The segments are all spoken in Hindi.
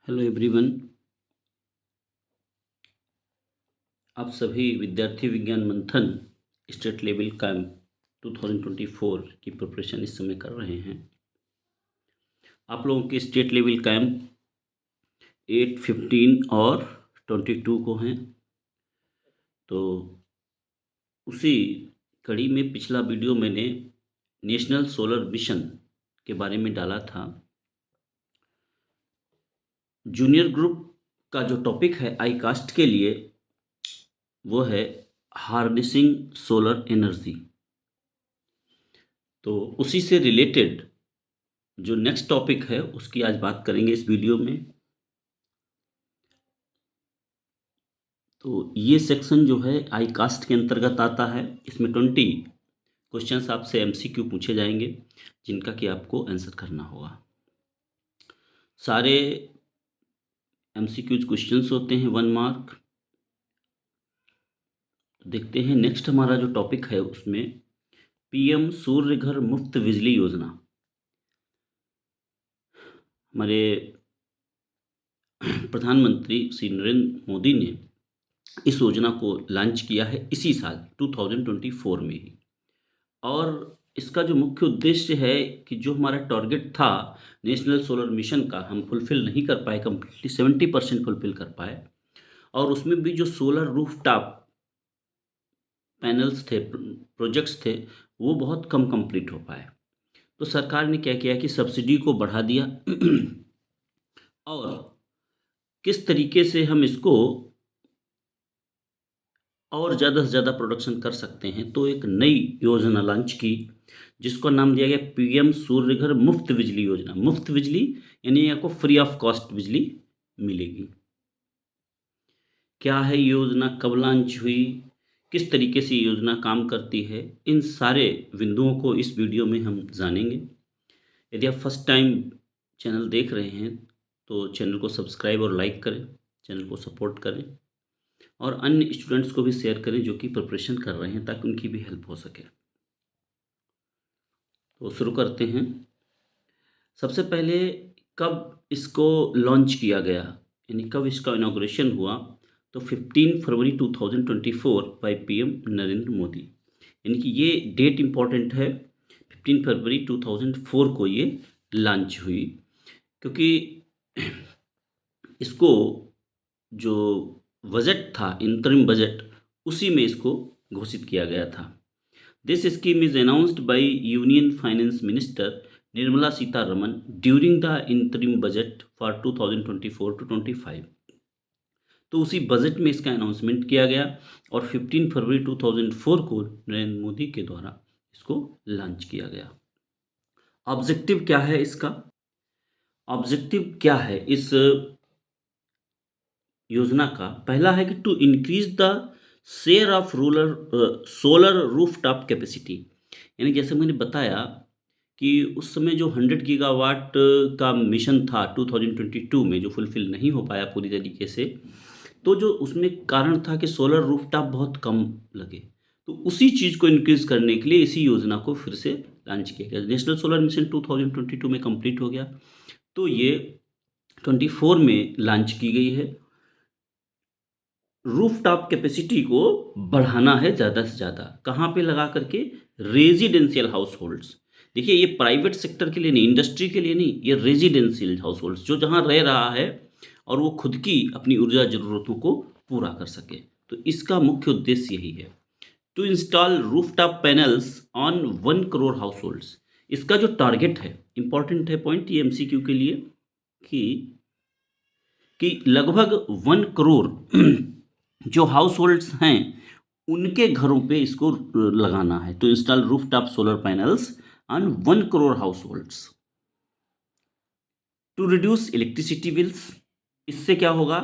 Hello everyone. आप सभी विद्यार्थी विज्ञान मंथन स्टेट लेवल कैंप 2024 की प्रिपरेशन इस समय कर रहे हैं। आप लोगों के स्टेट लेवल कैंप 8, 15 और 22 को हैं। तो उसी कड़ी में पिछला वीडियो मैंने नेशनल सोलर मिशन के बारे में डाला था। जूनियर ग्रुप का जो टॉपिक है आई कास्ट के लिए वो है हार्नेसिंग सोलर एनर्जी। तो उसी से रिलेटेड जो नेक्स्ट टॉपिक है उसकी आज बात करेंगे इस वीडियो में। तो ये सेक्शन जो है आई कास्ट के अंतर्गत आता है। इसमें 20 क्वेश्चंस आपसे एमसीक्यू पूछे जाएंगे जिनका कि आपको आंसर करना होगा। सारे एमसीक्यूज क्वेश्चंस होते हैं 1 मार्क। देखते हैं नेक्स्ट हमारा जो टॉपिक है उसमें पीएम सूर्य घर मुफ्त बिजली योजना। हमारे प्रधानमंत्री श्री नरेंद्र मोदी ने इस योजना को लॉन्च किया है इसी साल 2024 में ही। और इसका जो मुख्य उद्देश्य है कि जो हमारा टारगेट था नेशनल सोलर मिशन का हम फुलफिल नहीं कर पाए, कम्प्लीटली 70% फुलफिल कर पाए। और उसमें भी जो सोलर रूफटॉप पैनल्स थे, प्रोजेक्ट्स थे, वो बहुत कम कंप्लीट हो पाए। तो सरकार ने क्या किया कि सब्सिडी को बढ़ा दिया और किस तरीके से हम इसको और ज़्यादा से ज़्यादा प्रोडक्शन कर सकते हैं, तो एक नई योजना लॉन्च की जिसको नाम दिया गया पीएम सूर्य घर मुफ्त बिजली योजना। मुफ्त बिजली यानी आपको फ्री ऑफ कॉस्ट बिजली मिलेगी। क्या है ये योजना, कब लॉन्च हुई, किस तरीके से ये योजना काम करती है, इन सारे बिंदुओं को इस वीडियो में हम जानेंगे। यदि आप फर्स्ट टाइम चैनल देख रहे हैं तो चैनल को सब्सक्राइब और लाइक करें, चैनल को सपोर्ट करें और अन्य स्टूडेंट्स को भी शेयर करें जो कि प्रिपरेशन कर रहे हैं ताकि उनकी भी हेल्प हो सके। तो शुरू करते हैं। सबसे पहले कब इसको लॉन्च किया गया, यानी कब इसका इनॉग्रेशन हुआ, तो 15 फरवरी 2024 बाय पीएम नरेंद्र मोदी। यानी कि ये डेट इम्पॉर्टेंट है, 15 फरवरी 2004 को ये लॉन्च हुई। क्योंकि इसको जो बजट था, इंतरिम बजट, उसी में इसको घोषित किया गया था। This scheme is announced by union finance minister Nirmala Sitharaman during the interim budget for 2024 to 25। तो उसी बजट में इसका अनाउंसमेंट किया गया और 15 फरवरी 2004 को नरेंद्र मोदी के द्वारा इसको लॉन्च किया गया। ऑब्जेक्टिव क्या है इसका, ऑब्जेक्टिव क्या है इस योजना का? पहला है कि to increase the share of solar rooftop capacity. यानी जैसे मैंने बताया कि उस समय जो 100 गीगावाट का मिशन था 2022 में, जो फुलफिल नहीं हो पाया पूरी तरीके से, तो जो उसमें कारण था कि सोलर रूफटॉप बहुत कम लगे। तो उसी चीज़ को इंक्रीज़ करने के लिए इसी योजना को फिर से लॉन्च किया गया। नेशनल सोलर मिशन 2022 में कंप्लीट हो गया, तो ये 24 में लॉन्च की गई है। रूफटॉप कैपेसिटी को बढ़ाना है ज़्यादा से ज़्यादा। कहाँ पे लगा करके? Residential house holds. देखिए ये प्राइवेट सेक्टर के लिए नहीं, इंडस्ट्री के लिए नहीं, ये रेजिडेंशियल हाउस होल्ड्स जो जहाँ रह रहा है और वो खुद की अपनी ऊर्जा ज़रूरतों को पूरा कर सके। तो इसका मुख्य उद्देश्य यही है, to install rooftop panels on 1 crore households. इसका जो टारगेट है, इंपॉर्टेंट है पॉइंट ये एमसीक्यू के लिए, कि लगभग 1 करोड़ जो हाउस होल्ड्स हैं उनके घरों पे इसको लगाना है। तो install rooftop solar panels on 1 crore households to reduce electricity bills. इससे क्या होगा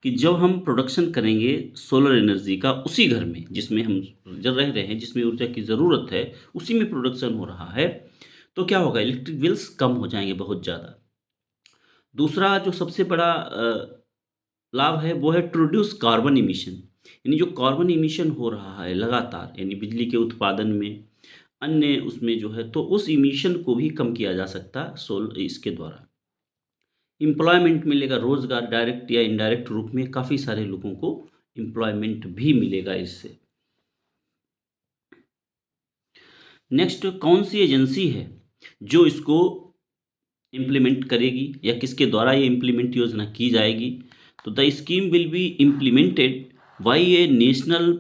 कि जब हम प्रोडक्शन करेंगे सोलर एनर्जी का उसी घर में जिसमें हम रह रहे हैं, जिसमें ऊर्जा की ज़रूरत है, उसी में प्रोडक्शन हो रहा है, तो क्या होगा, इलेक्ट्रिक बिल्स कम हो जाएंगे बहुत ज़्यादा। दूसरा जो सबसे बड़ा लाभ है वो है टू रिड्यूस कार्बन इमिशन। यानी जो कार्बन इमिशन हो रहा है लगातार, यानी बिजली के उत्पादन में, अन्य उसमें जो है, तो उस इमिशन को भी कम किया जा सकता है इसके द्वारा। एम्प्लॉयमेंट मिलेगा, रोज़गार डायरेक्ट या इनडायरेक्ट रूप में काफ़ी सारे लोगों को एम्प्लॉयमेंट भी मिलेगा इससे। नेक्स्ट कौन सी एजेंसी है जो इसको इम्प्लीमेंट करेगी या किसके द्वारा ये इम्प्लीमेंट योजना की जाएगी? तो the scheme will be implemented by a national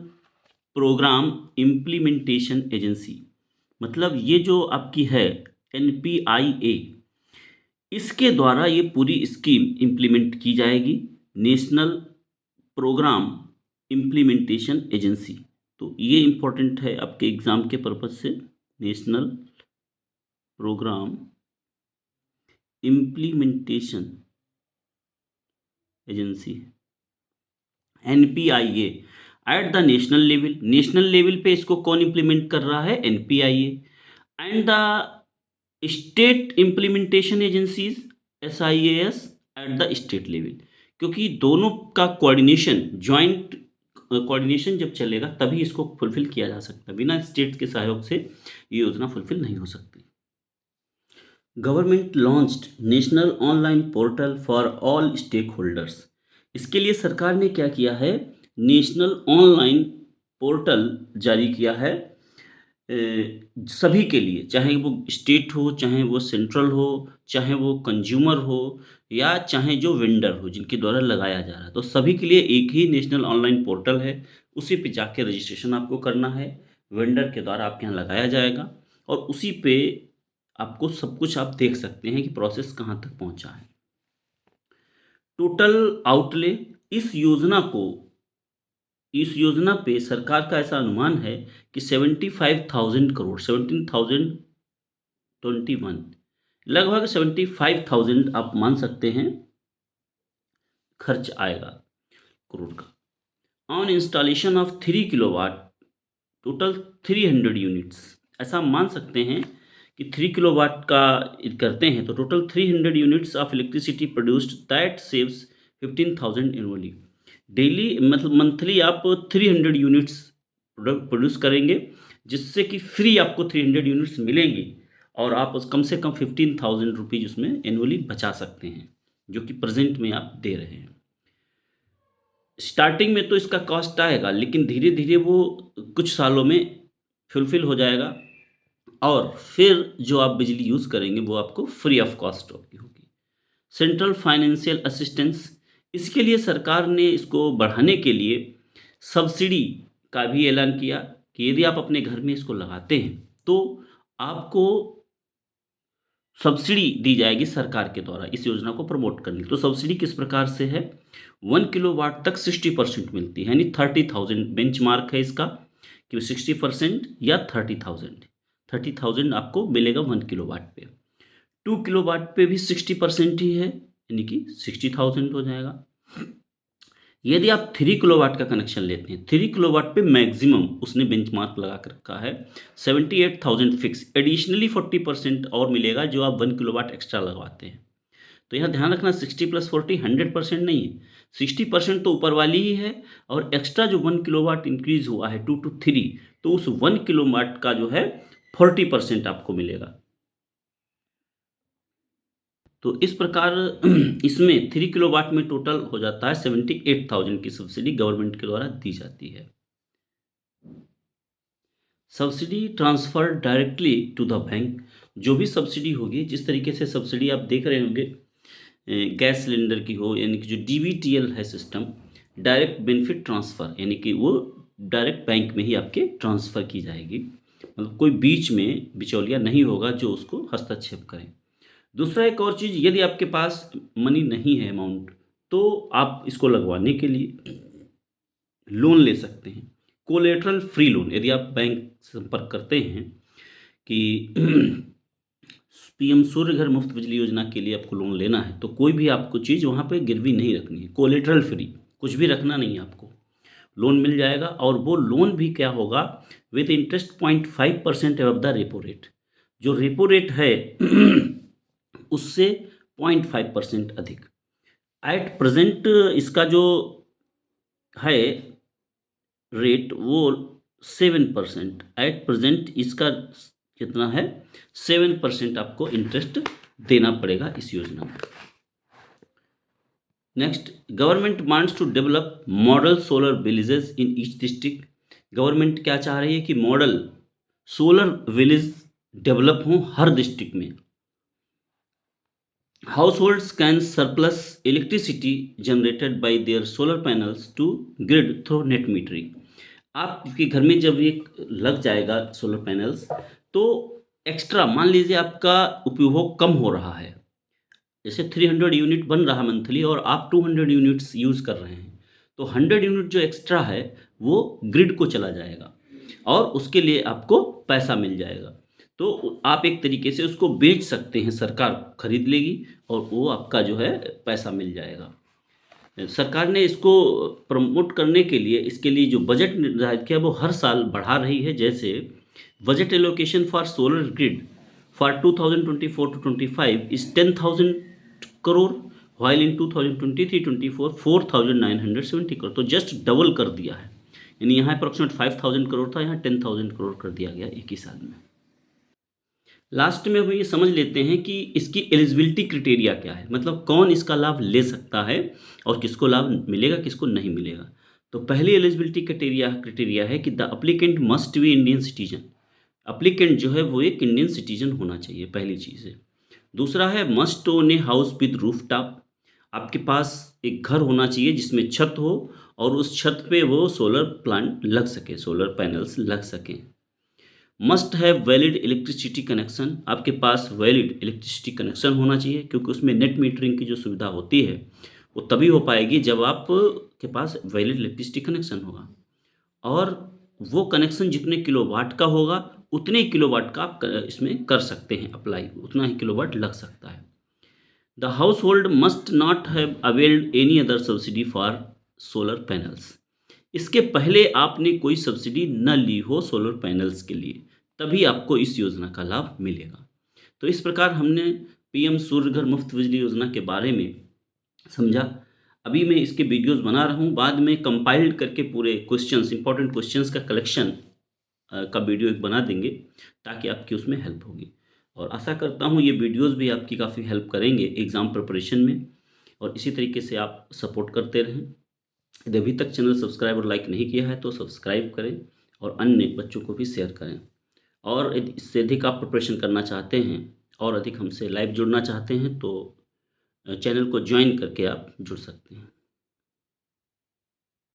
programme implementation agency. मतलब ये जो आपकी है एनपीआईए, इसके द्वारा ये पूरी स्कीम इम्प्लीमेंट की जाएगी, नेशनल प्रोग्राम इम्प्लीमेंटेशन एजेंसी। तो ये इम्पोर्टेंट है आपके एग्ज़ाम के पर्पज़ से, national programme implementation agency, NPIA. At the national level पे इसको कौन इम्प्लीमेंट कर रहा है? NPIA. And the state implementation agencies, SIAs, at the state level. क्योंकि दोनों का कोऑर्डिनेशन, जॉइंट कोऑर्डिनेशन जब चलेगा तभी इसको फुलफिल किया जा सकता है। बिना स्टेट के सहयोग से ये योजना फुलफिल नहीं हो सकती। Government launched national online portal for all stakeholders. इसके लिए सरकार ने क्या किया है? नेशनल ऑनलाइन पोर्टल जारी किया है सभी के लिए, चाहे वो स्टेट हो, चाहे वो सेंट्रल हो, चाहे वो कंज्यूमर हो, या चाहे जो वेंडर हो जिनके द्वारा लगाया जा रहा है। तो सभी के लिए एक ही नेशनल ऑनलाइन पोर्टल है, उसी पे जाके रजिस्ट्रेशन आपको करना है, वेंडर के द्वारा आपके यहाँ लगाया जाएगा और उसी पे आपको सब कुछ आप देख सकते हैं कि प्रोसेस कहाँ तक पहुँचा है। टोटल आउटले इस योजना पे सरकार का ऐसा अनुमान है कि 75,000 करोड़, 17,021, लगभग 75,000 आप मान सकते हैं खर्च आएगा करोड़ का। On installation of 3 kilowatt, total 300 units, ऐसा मान सकते हैं कि 3 किलोवाट का करते हैं तो total 300 units of electricity produced that saves 15,000 annually. Daily मतलब मंथली आप 300 यूनिट्स प्रोड्यूस करेंगे, जिससे कि फ्री आपको 300 यूनिट्स मिलेंगी और आप उस कम से कम 15,000 रुपीज़ उसमें एनुअली बचा सकते हैं, जो कि प्रेजेंट में आप दे रहे हैं। स्टार्टिंग में तो इसका कॉस्ट आएगा, लेकिन धीरे धीरे वो कुछ सालों में फुलफिल हो जाएगा और फिर जो आप बिजली यूज़ करेंगे वो आपको फ्री ऑफ कॉस्ट होगी। सेंट्रल फाइनेंशियल असिस्टेंस, इसके लिए सरकार ने इसको बढ़ाने के लिए सब्सिडी का भी ऐलान किया कि यदि आप अपने घर में इसको लगाते हैं तो आपको सब्सिडी दी जाएगी सरकार के द्वारा इस योजना को प्रमोट करने की। तो सब्सिडी किस प्रकार से है? 1 किलोवाट तक 60% मिलती है, यानी 30,000 बेंचमार्क है इसका कि 60% या 30,000 आपको मिलेगा 1 किलोवाट पे। 2 किलोवाट पे भी 60% ही है, यानी कि 60,000 हो जाएगा। यदि आप 3 किलोवाट का कनेक्शन लेते हैं, 3 किलोवाट पे मैक्सिमम उसने बेंचमार्क लगा कर रखा है 78,000 फिक्स, एडिशनली 40% और मिलेगा जो आप 1 किलोवाट एक्स्ट्रा लगवाते हैं। तो यहाँ ध्यान रखना 60 + 40 100% नहीं है, 60% तो ऊपर वाली ही है और एक्स्ट्रा जो 1 किलोवाट इंक्रीज हुआ है 2 to 3, तो उस 1 किलोवाट का जो है 40% आपको मिलेगा। तो इस प्रकार इसमें 3 किलोवाट में टोटल हो जाता है 78,000 की सब्सिडी गवर्नमेंट के द्वारा दी जाती है। Subsidy transfer directly to the bank, जो भी सब्सिडी होगी, जिस तरीके से सब्सिडी आप देख रहे होंगे गैस सिलेंडर की हो, यानी कि जो डीबीटीएल है सिस्टम, डायरेक्ट बेनिफिट ट्रांसफ़र, यानी कि वो डायरेक्ट बैंक में ही आपके ट्रांसफ़र की जाएगी, मतलब कोई बीच में बिचौलिया नहीं होगा जो उसको हस्तक्षेप करें। दूसरा एक और चीज़, यदि आपके पास मनी नहीं है अमाउंट, तो आप इसको लगवाने के लिए लोन ले सकते हैं, कोलेटरल फ्री लोन। यदि आप बैंक से संपर्क करते हैं कि पीएम सूर्य घर मुफ्त बिजली योजना के लिए आपको लोन लेना है, तो कोई भी आपको चीज़ वहाँ पे गिरवी नहीं रखनी है, कोलेटरल फ्री, कुछ भी रखना नहीं है आपको, लोन मिल जाएगा। और वो लोन भी क्या होगा? With interest 0.5% above the repo rate, जो रेपो रेट है उससे 0.5% अधिक। एट प्रेजेंट इसका जो है रेट वो 7%, एट प्रेजेंट इसका कितना है? 7% आपको इंटरेस्ट देना पड़ेगा इस योजना में। Next, government wants to develop model solar villages in each district. Government क्या चाह रही है कि मॉडल सोलर विलेज डेवलप हों हर डिस्ट्रिक्ट में। Households can surplus electricity generated by their solar panels to grid through net metering। आपके घर में जब ये लग जाएगा सोलर पैनल्स, तो एक्स्ट्रा मान लीजिए आपका उपभोग कम हो रहा है, जैसे 300 यूनिट बन रहा है मंथली और आप 200 यूनिट्स यूज़ कर रहे हैं, तो 100 यूनिट जो एक्स्ट्रा है वो ग्रिड को चला जाएगा और उसके लिए आपको पैसा मिल जाएगा। तो आप एक तरीके से उसको बेच सकते हैं, सरकार खरीद लेगी और वो आपका जो है पैसा मिल जाएगा। सरकार ने इसको प्रमोट करने के लिए, इसके लिए जो बजट निर्धारित किया वो हर साल बढ़ा रही है। जैसे budget allocation for solar grid for 2024 to 25 is 10,000 crore, while in 2023-24 4,970 crore, तो जस्ट डबल कर दिया है। यानी यहाँ अप्रोक्सीमेट 5,000 करोड़ था, यहाँ 10,000 करोड़ कर दिया गया एक ही साल में। लास्ट में हम ये समझ लेते हैं कि इसकी एलिजिबिलिटी क्राइटेरिया क्या है, मतलब कौन इसका लाभ ले सकता है और किसको लाभ मिलेगा, किसको नहीं मिलेगा। तो पहली एलिजिबिलिटी क्राइटेरिया है कि the applicant must be Indian citizen. Applicant जो है वो एक इंडियन सिटीजन होना चाहिए, पहली चीज़ है। दूसरा है must own a house with roof top. आपके पास एक घर होना चाहिए जिसमें छत हो और उस छत पे वो सोलर प्लांट लग सके, सोलर पैनल्स लग सकें। Must have valid electricity connection. आपके पास वैलिड इलेक्ट्रिसिटी कनेक्शन होना चाहिए, क्योंकि उसमें नेट मीटरिंग की जो सुविधा होती है वो तभी हो पाएगी जब आप के पास वैलिड इलेक्ट्रिसिटी कनेक्शन होगा, और वो कनेक्शन जितने किलोवाट का होगा उतने किलोवाट का आप इसमें कर सकते हैं अप्लाई, उतना ही किलोवाट लग सकता है। The house hold must not have availed any other subsidy for solar panels. इसके पहले आपने कोई सब्सिडी न ली हो सोलर पैनल्स के लिए, तभी आपको इस योजना का लाभ मिलेगा। तो इस प्रकार हमने पीएम सूर्य घर मुफ्त बिजली योजना के बारे में समझा। अभी मैं इसके वीडियोस बना रहा हूँ, बाद में कंपाइल्ड करके पूरे क्वेश्चंस, इंपॉर्टेंट क्वेश्चंस का कलेक्शन का वीडियो एक बना देंगे ताकि आपकी उसमें हेल्प होगी। और आशा करता हूँ ये वीडियोस भी आपकी काफ़ी हेल्प करेंगे एग्ज़ाम प्रिपरेशन में, और इसी तरीके से आप सपोर्ट करते रहें। यदि अभी तक चैनल सब्सक्राइब और लाइक नहीं किया है तो सब्सक्राइब करें और अन्य बच्चों को भी शेयर करें। और यदि इससे अधिक आप प्रिपरेशन करना चाहते हैं और अधिक हमसे लाइव जुड़ना चाहते हैं तो चैनल को ज्वाइन करके आप जुड़ सकते हैं।